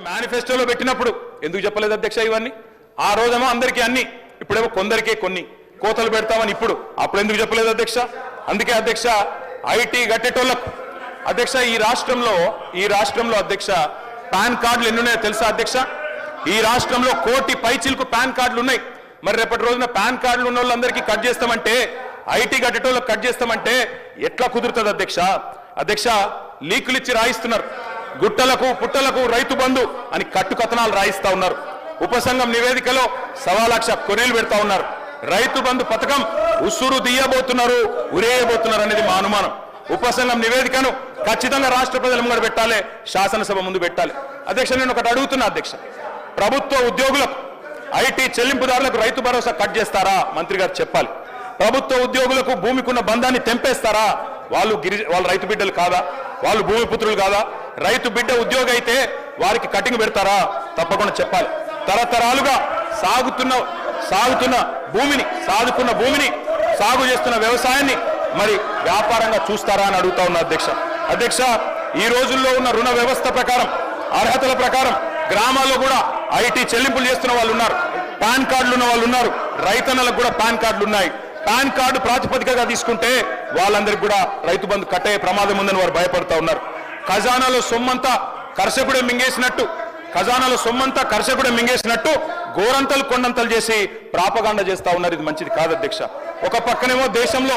మేనిఫెస్టోలో పెట్టినప్పుడు ఎందుకు చెప్పలేదు అధ్యక్ష ఇవన్నీ? ఆ రోజేమో అందరికీ అన్ని, ఇప్పుడేమో కొందరికే కొన్ని కోతలు పెడతామని అప్పుడు ఎందుకు చెప్పలేదు అధ్యక్ష? అందుకే అధ్యక్ష ఐటీ గట్టేటోళ్ళకు అధ్యక్ష ఈ రాష్ట్రంలో అధ్యక్ష పాన్ కార్డులు ఎన్ని ఉన్నాయో తెలుసా అధ్యక్ష? ఈ రాష్ట్రంలో 1 కోటి పైచిలకు పాన్ కార్డులు ఉన్నాయి. మరి రేపటి రోజున పాన్ కార్డులు ఉన్న వాళ్ళందరికీ కట్ చేస్తామంటే, ఐటీ గట్టేటోళ్ళకి కట్ చేస్తామంటే ఎట్లా కుదురుతుంది అధ్యక్ష? అధ్యక్ష లీకులు ఇచ్చి రాయిస్తున్నారు, గుట్టలకు పుట్టలకు రైతు బంధు అని కట్టుకథనాలు రాయిస్తా ఉన్నారు. ఉపసంఘం నివేదికలో 1.25 లక్ష కొనేలు పెడతా ఉన్నారు. రైతు బంధు పథకం ఉసురు తీయబోతున్నారు, ఉరేయబోతున్నారు అనేది మా అనుమానం. ఉపసంఘం నివేదికను ఖచ్చితంగా రాష్ట్ర ప్రజల ముందు పెట్టాలి, శాసనసభ ముందు పెట్టాలి. అధ్యక్ష నేను ఒకటి అడుగుతున్నా అధ్యక్ష, ప్రభుత్వ ఉద్యోగులకు ఐటీ చెల్లింపుదారులకు రైతు భరోసా కట్ చేస్తారా? మంత్రి గారు చెప్పాలి. ప్రభుత్వ ఉద్యోగులకు భూమికున్న బంధాన్ని తెంపేస్తారా? వాళ్ళు రైతు బిడ్డలు కాదా? వాళ్ళు భూమిపుత్రులు కాదా? రైతు బిడ్డ ఉద్యోగి అయితే వారికి కటింగ్ పెడతారా? తప్పకుండా చెప్పాలి. తరతరాలుగా సాగుతున్న భూమిని సాగు చేస్తున్న వ్యవసాయాన్ని మరి వ్యాపారంగా చూస్తారా అని అడుగుతా ఉన్నా అధ్యక్ష ఈ రోజుల్లో ఉన్న రుణ వ్యవస్థ ప్రకారం, అర్హతల ప్రకారం గ్రామాల్లో కూడా ఐటీ చెల్లింపులు చేస్తున్న వాళ్ళు ఉన్నారు, పాన్ కార్డులు ఉన్న వాళ్ళు ఉన్నారు, రైతన్నలకు కూడా పాన్ కార్డులు ఉన్నాయి. పాన్ కార్డు ప్రాతిపదికగా తీసుకుంటే వాళ్ళందరికీ కూడా రైతు బంధు కట్టయ్యే ప్రమాదం ఉందని వారు భయపడుతూ ఉన్నారు. ఖజానాలో సొమ్మంతా కర్షకుడే మింగేసినట్టు గోరంతలు కొండంతలు చేసి ప్రాపగాండ చేస్తా ఉన్నారు. ఇది మంచిది కాదు అధ్యక్ష. ఒక పక్కనేమో దేశంలో